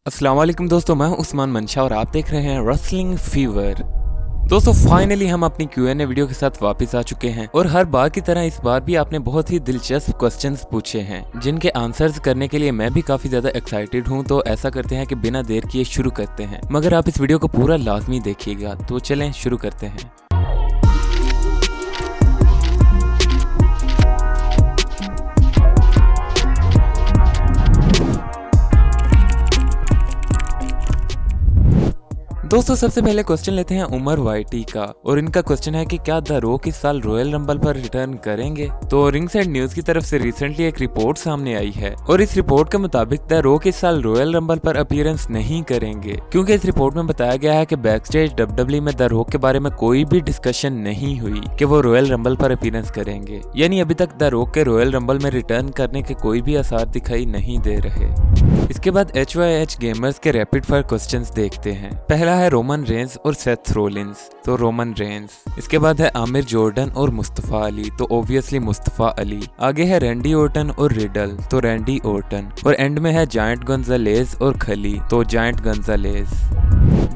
अस्सलाम वालेकुम दोस्तों, मैं हूं उस्मान मंशा और आप देख रहे हैं रेसलिंग फीवर। दोस्तों फाइनली हम अपनी Q&A वीडियो के साथ वापस आ चुके हैं और हर बार की तरह इस बार भी आपने बहुत ही दिलचस्प क्वेश्चंस पूछे हैं जिनके आंसर्स करने के लिए मैं भी काफी ज्यादा एक्साइटेड हूं। तो ऐसा करते हैं कि बिना देर किए शुरू करते हैं, मगर आप इस वीडियो को पूरा लाजमी देखिएगा। तो चलें शुरू करते हैं। दोस्तों सबसे पहले क्वेश्चन लेते हैं उमर वाईटी का और इनका क्वेश्चन है कि क्या द रॉक इस साल रॉयल रंबल पर रिटर्न करेंगे। तो रिंग साइड न्यूज की तरफ से रिसेंटली एक रिपोर्ट सामने आई है और इस रिपोर्ट के मुताबिक द रॉक इस साल रॉयल रंबल पर अपीयरेंस नहीं करेंगे, क्योंकि इस रिपोर्ट में बताया गया है कि बैक स्टेज डब्ल्यूडब्ल्यूई में द रॉक के बारे में कोई भी डिस्कशन नहीं हुई कि वो रॉयल रंबल पर अपीयरेंस करेंगे। यानी अभी तक द रॉक के रॉयल रंबल में रिटर्न करने के कोई भी आसार दिखाई नहीं दे रहे। इसके बाद HYH गेमर्स के रैपिड फायर क्वेश्चंस देखते हैं। पहला है रोमन रेंस और सेथ रोलिंस, तो रोमन रेंस। इसके बाद है आमिर जॉर्डन और मुस्तफा अली, तो ऑब्वियसली मुस्तफा अली। आगे है रैंडी ओर्टन और रिडल, तो रैंडी ओर्टन। और एंड में है जायंट गंजालेज और खली, तो जायंट गंजालेज।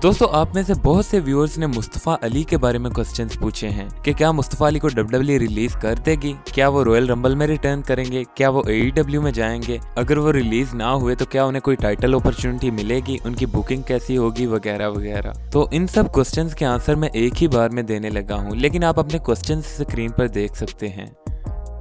दोस्तों आप में से बहुत से व्यूअर्स ने मुस्तफा अली के बारे में क्वेश्चंस पूछे हैं कि क्या मुस्तफा अली को डब्ल्यूडब्ल्यूई रिलीज कर देगी, क्या वो रॉयल रंबल में रिटर्न करेंगे, क्या वो AEW में जाएंगे, अगर वो रिलीज ना हुए तो क्या उन्हें कोई टाइटल अपॉर्चुनिटी मिलेगी, उनकी बुकिंग कैसी होगी, वगैरह वगैरह। तो इन सब क्वेश्चंस के आंसर मैं एक ही बार में देने लगा हूँ, लेकिन आप अपने क्वेश्चंस स्क्रीन पर देख सकते हैं।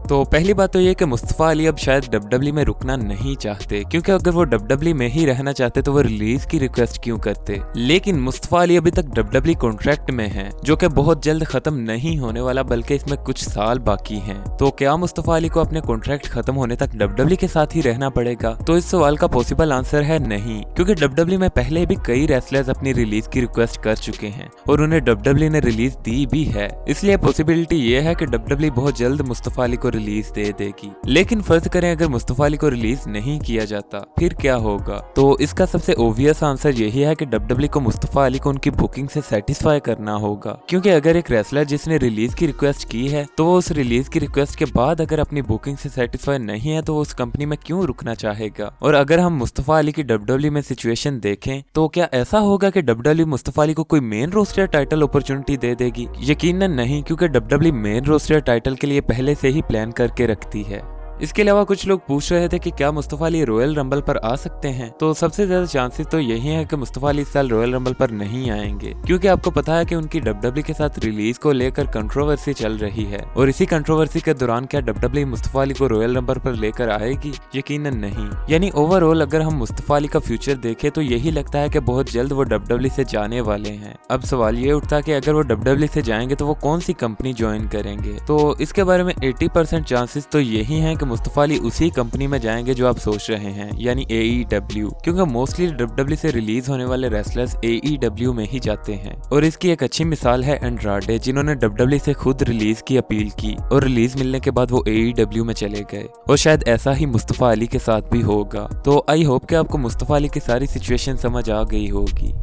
तो पहली बात तो ये कि मुस्तफा अली अब शायद डब्ल्यूडब्ल्यूई में रुकना नहीं चाहते, क्योंकि अगर वो डब्ल्यूडब्ल्यूई में ही रहना चाहते तो वो रिलीज की रिक्वेस्ट क्यों करते। लेकिन मुस्तफा अली अभी तक डब्ल्यूडब्ल्यूई कॉन्ट्रैक्ट में है, जो कि बहुत जल्द खत्म नहीं होने वाला, बल्कि इसमें कुछ साल बाकी हैं। तो क्या मुस्तफा अली को अपने कॉन्ट्रैक्ट खत्म होने तक डब्ल्यूडब्ल्यूई के साथ ही रहना पड़ेगा? तो इस सवाल का पॉसिबल आंसर है नहीं, क्योंकि डब्ल्यूडब्ल्यूई में पहले भी कई रेसलर्स अपनी रिलीज की रिक्वेस्ट कर चुके हैं और उन्हें डब्ल्यूडब्ल्यूई ने रिलीज दी भी है। इसलिए पॉसिबिलिटी ये है कि डब्ल्यूडब्ल्यूई बहुत जल्द मुस्तफा अली को रिलीज दे देगी। लेकिन फर्ज करें अगर मुस्तफा अली को रिलीज नहीं किया जाता, फिर क्या होगा? तो इसका सबसे ओवियस आंसर यही है कि डब्ल्यूडब्ल्यूई को मुस्तफा अली को उनकी बुकिंग से सेटिस्फाई करना होगा, क्योंकि अगर एक रेसलर जिसने रिलीज की रिक्वेस्ट की है तो वो उस रिलीज की रिक्वेस्ट के बाद अगर अपनी बुकिंग से सेटिस्फाई नहीं है तो वो उस कंपनी में क्यों रुकना चाहेगा। और अगर हम मुस्तफा अली की डब्ल्यूडब्ल्यूई में सिचुएशन देखें तो क्या ऐसा होगा कि डब्ल्यूडब्ल्यूई मुस्तफा अली को कोई मेन रोस्टर टाइटल अपॉर्चुनिटी दे देगी? यकीनन नहीं, क्योंकि डब्ल्यूडब्ल्यूई मेन रोस्टर टाइटल के लिए पहले से ही प्लान करके रखती है। इसके अलावा कुछ लोग पूछ रहे थे कि क्या मुस्तफा अली रॉयल रंबल पर आ सकते हैं। तो सबसे ज्यादा चांसेस तो यही है कि मुस्तफा अली इस साल रॉयल रंबल पर नहीं आएंगे, क्योंकि आपको पता है कि उनकी डब्ल्यूडब्ल्यूई के साथ रिलीज को लेकर कंट्रोवर्सी चल रही है और इसी कंट्रोवर्सी के दौरान क्या डब्ल्यूडब्ल्यूई मुस्तफा अली को रॉयल रंबल पर लेकर आएगी? यकीनन नहीं। यानी ओवरऑल अगर हम मुस्तफा अली का फ्यूचर देखें तो यही लगता है कि बहुत जल्द वो डब्ल्यूडब्ल्यूई से जाने वाले हैं। अब सवाल ये उठता है कि अगर वो डब्ल्यूडब्ल्यूई से जाएंगे तो वो कौन सी कंपनी ज्वाइन करेंगे? तो इसके बारे में 80% चांसेस तो यही है कि मुस्तफा अली उसी कंपनी में जाएंगे जो आप सोच रहे हैं, यानी AEW, क्योंकि मोस्टली डब्ल्यूडब्ल्यूई से रिलीज होने वाले रेसलर्स AEW में ही जाते हैं। और इसकी एक अच्छी मिसाल है एंड्राडे, जिन्होंने डब्ल्यूडब्ल्यूई से खुद रिलीज की अपील की और रिलीज मिलने के बाद वो AEW में चले गए। और शायद ऐसा ही मुस्तफा अली के साथ भी होगा। तो आई होप कि आपको मुस्तफा अली की सारी सिचुएशन समझ आ गई होगी।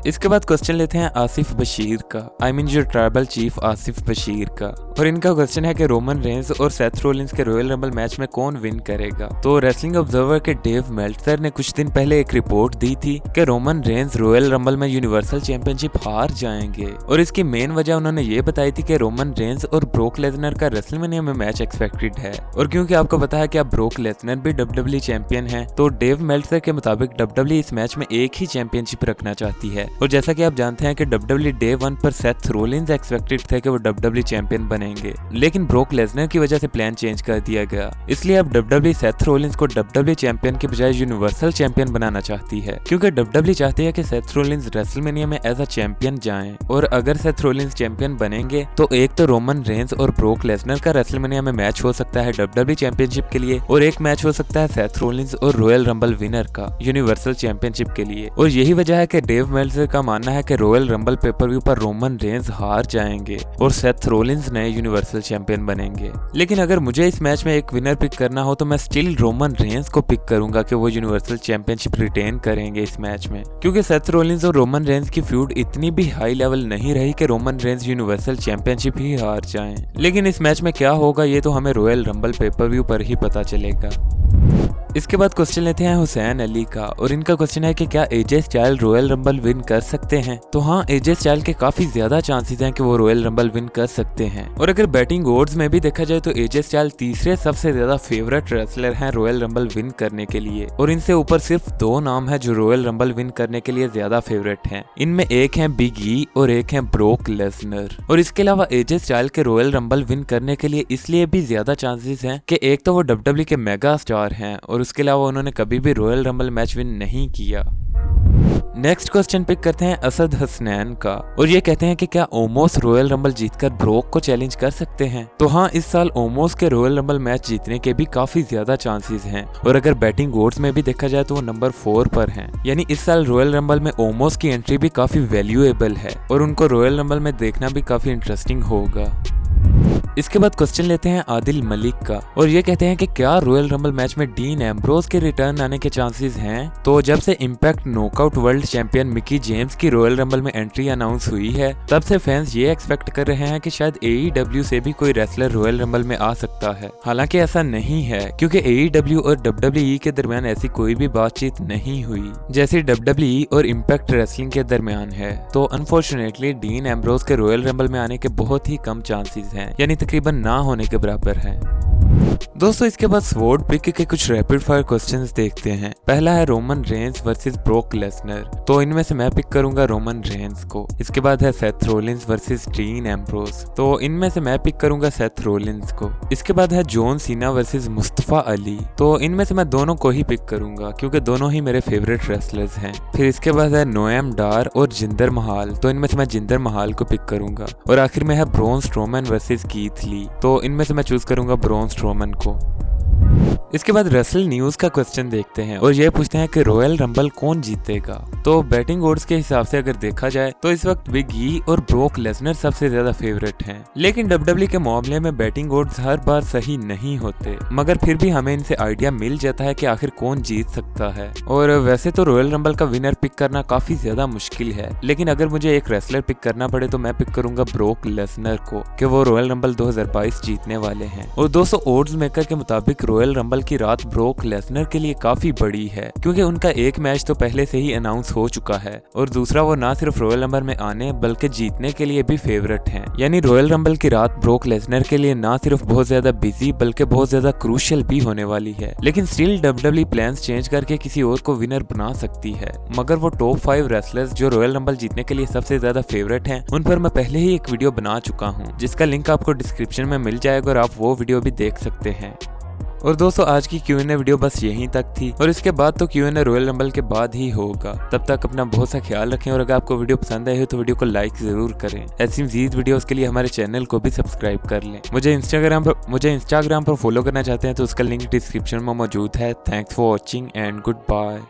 इसके बाद क्वेश्चन लेते हैं आसिफ बशीर का, आई मीन जो ट्राइबल चीफ आसिफ बशीर का। और इनका क्वेश्चन है कि रोमन रेंस और सेथ रोलिंस के रॉयल रंबल मैच में कौन विन करेगा। तो रेसलिंग ऑब्जर्वर के डेव मेल्टजर ने कुछ दिन पहले एक रिपोर्ट दी थी कि रोमन रेंस रॉयल रंबल में यूनिवर्सल चैंपियनशिप हार जाएंगे। और इसकी मेन वजह उन्होंने ये बताई थी कि रोमन रेंस और ब्रोक लेसनर का रेसलमेनिया में मैच एक्सपेक्टेड है। और क्योंकि आपको पता है कि अब ब्रोक लेसनर भी डब्ल्यूडब्ल्यूई चैंपियन है, तो डेव मेल्टजर के मुताबिक डब्ल्यूडब्ल्यूई इस मैच में एक ही चैंपियनशिप रखना चाहती है। और जैसा कि आप जानते हैं कि डब्ल्यूडब्ल्यूई डे 1 पर सेथ रोलिंस एक्सपेक्टेड थे कि वो डब्ल्यूडब्ल्यूई चैंपियन बनेंगे, लेकिन ब्रोक लेसनर की वजह से प्लान चेंज कर दिया गया। इसलिए अब डब्ल्यूडब्ल्यूई सेथ रोलिंस को डब्ल्यूडब्ल्यूई चैंपियन के बजाय यूनिवर्सल चैंपियन बनाना चाहती है, क्योंकि डब्ल्यूडब्ल्यूई चाहती है कि सेथ रोलिंस रेसलमेनिया में एज अ चैंपियन जाएं। और अगर सेथ रोलिंस चैंपियन बनेंगे तो एक तो रोमन रेंस और ब्रोक लेसनर का रेसलमेनिया में मैच हो सकता है डब्ल्यूडब्ल्यूई चैंपियनशिप के लिए, और एक मैच हो सकता है सेथ रोलिंस और रॉयल रंबल विनर का यूनिवर्सल चैंपियनशिप के लिए। और यही वजह है कि डेव मेल्टजर का मानना है कि रॉयल रंबल पेपर व्यू पर रोमन रेंस हार जाएंगे और सेथ रोलिंस नए यूनिवर्सल चैंपियन बनेंगे। लेकिन अगर मुझे इस मैच में एक विनर पिक करना हो तो मैं स्टिल रोमन रेंस को पिक करूंगा कि वो यूनिवर्सल चैंपियनशिप रिटेन करेंगे इस मैच में, क्योंकि सेथ रोलिंस और रोमन रेंस की फ्यूड इतनी भी हाई लेवल नहीं रही कि रोमन रेंस यूनिवर्सल चैंपियनशिप ही हार जाएं। लेकिन इस मैच में क्या होगा ये तो हमें रॉयल रंबल पेपर व्यू पर ही पता चलेगा। इसके बाद क्वेश्चन लेते हैं हुसैन अली का, और इनका क्वेश्चन है कि क्या एजे स्टाइल रॉयल रंबल विन कर सकते हैं। तो हाँ, एजे स्टाइल के काफी ज्यादा चांसेस हैं कि वो रॉयल रंबल विन कर सकते हैं। और अगर बैटिंग ओड्स में भी देखा जाए तो एजे स्टाइल तीसरे सबसे ज्यादा फेवरेट रेसलर हैं रॉयल रंबल विन करने के लिए, और इनसे ऊपर सिर्फ 2 नाम है जो रॉयल रंबल विन करने के लिए ज्यादा फेवरेट हैं। इनमें एक है बिग ई और एक है ब्रोक लेसनर। और इसके अलावा एजे स्टाइल के रॉयल रंबल विन करने के लिए इसलिए भी ज्यादा चांसेस हैं कि एक तो वो डब्ल्यूडब्ल्यूई के मेगा स्टार हैं, और उसके अलावा उन्होंने कभी भी रॉयल रंबल मैच विन नहीं किया। नेक्स्ट क्वेश्चन पिक करते हैं असद हसनैन का, और ये कहते हैं कि क्या ओमोस रॉयल रंबल जीतकर ब्रोक को चैलेंज कर सकते हैं। तो हाँ, इस साल ओमोस के रॉयल रंबल मैच जीतने के भी काफी ज्यादा चांसेस हैं, और अगर बैटिंग ओड्स में भी देखा जाए तो वो नंबर 4 पर हैं। यानी इस साल रॉयल रंबल में ओमोस की एंट्री भी काफी वैल्यूएबल है, और उनको रॉयल रंबल में देखना भी काफी इंटरेस्टिंग होगा। इसके बाद क्वेश्चन लेते हैं आदिल मलिक का, और ये कहते हैं कि क्या रॉयल रंबल मैच में डीन एम्ब्रोज के रिटर्न आने के चांसेस हैं। तो जब से impact knockout world champion Mickie James की रॉयल रंबल में एंट्री अनाउंस हुई है, तब से फैंस ये एक्सपेक्ट कर रहे हैं कि शायद AEW से भी कोई रेसलर रॉयल रंबल में आ सकता है। हालांकि ऐसा नहीं है, क्योंकि AEW और WWE के दरमियान ऐसी कोई भी बातचीत नहीं हुई जैसे WWE और इम्पैक्ट रेसलिंग के दरमियान है। तो अनफॉर्चुनेटली डीन एम्ब्रोज के रॉयल रंबल में आने के बहुत ही कम चांसेस हैं, यानी तकरीबन ना होने के बराबर है। दोस्तों, इसके बाद स्वॉर्ड पिक के कुछ रैपिड फायर क्वेश्चंस देखते हैं। पहला है Roman Reigns versus broke Lesnar. तो इनमें से मैं पिक करूंगा रोमन रेंस को। इसके बाद है Seth Rollins versus dean Ambrose. तो इनमें से मैं पिक करूंगा सेथ रोलिंस को। इसके बाद है John Cena versus Mustafa Ali. तो इनमें से मैं दोनों को ही पिक करूंगा, क्योंकि दोनों ही मेरे फेवरेट रेसलर्स हैं। फिर इसके बाद है नोएम डार और जिंदर महाल। तो इनमें से मैं जिंदर महाल को पिक करूंगा। और आखिर में है Braun Strowman versus Keith Lee. तो इनमें से मैं चूज करूंगा ब्रॉन स्ट्रोमैन को। इसके बाद रेसल न्यूज का क्वेश्चन देखते हैं, और ये पूछते हैं कि रॉयल रंबल कौन जीतेगा। तो बैटिंग ओड्स के हिसाब से अगर देखा जाए तो इस वक्त बिग ई और ब्रोक लेसनर सबसे ज्यादा फेवरेट हैं। लेकिन WWE के मामले में बैटिंग ओड्स हर बार सही नहीं होते, मगर फिर भी हमें इनसे आइडिया मिल जाता है कि आखिर कौन जीत सकता है। और वैसे तो रॉयल रंबल का विनर पिक करना काफी ज्यादा मुश्किल है, लेकिन अगर मुझे एक रेसलर पिक करना पड़े तो मैं पिक करूंगा ब्रोक लेसनर को, कि वो रॉयल रंबल 2022 जीतने वाले हैं। और दोस्तों, ओड्स मेकर के मुताबिक रॉयल रंबल की रात ब्रोक लेसनर के लिए काफी बड़ी है, क्योंकि उनका एक मैच तो पहले से ही अनाउंस हो चुका है, और दूसरा वो ना सिर्फ रॉयल रंबल में आने बल्कि जीतने के लिए भी फेवरेट हैं। यानी रॉयल रंबल की रात ब्रोक लेसनर के लिए ना सिर्फ बहुत ज्यादा बिजी बल्कि बहुत ज्यादा क्रूशियल भी होने वाली है। लेकिन स्टिल WWE प्लान्स चेंज करके किसी और को विनर बना सकती है, मगर वो टॉप 5 रेसलर्स जो रॉयल रंबल जीतने के लिए सबसे ज्यादा फेवरेट हैं, उन पर मैं पहले ही एक वीडियो बना चुका हूँ, जिसका लिंक आपको डिस्क्रिप्शन में मिल जाएगा, और आप वो वीडियो भी देख सकते हैं। और दोस्तों, आज की Q&A वीडियो बस यहीं तक थी, और इसके बाद तो Q&A रॉयल रंबल के बाद ही होगा। तब तक अपना बहुत सा ख्याल रखें, और अगर आपको वीडियो पसंद आई हो तो वीडियो को लाइक जरूर करें। ऐसी मजीद वीडियोस के लिए हमारे चैनल को भी सब्सक्राइब कर लें। मुझे इंस्टाग्राम पर फॉलो करना चाहते हैं तो उसका लिंक डिस्क्रिप्शन में मौजूद है। Thanks for watching and good bye.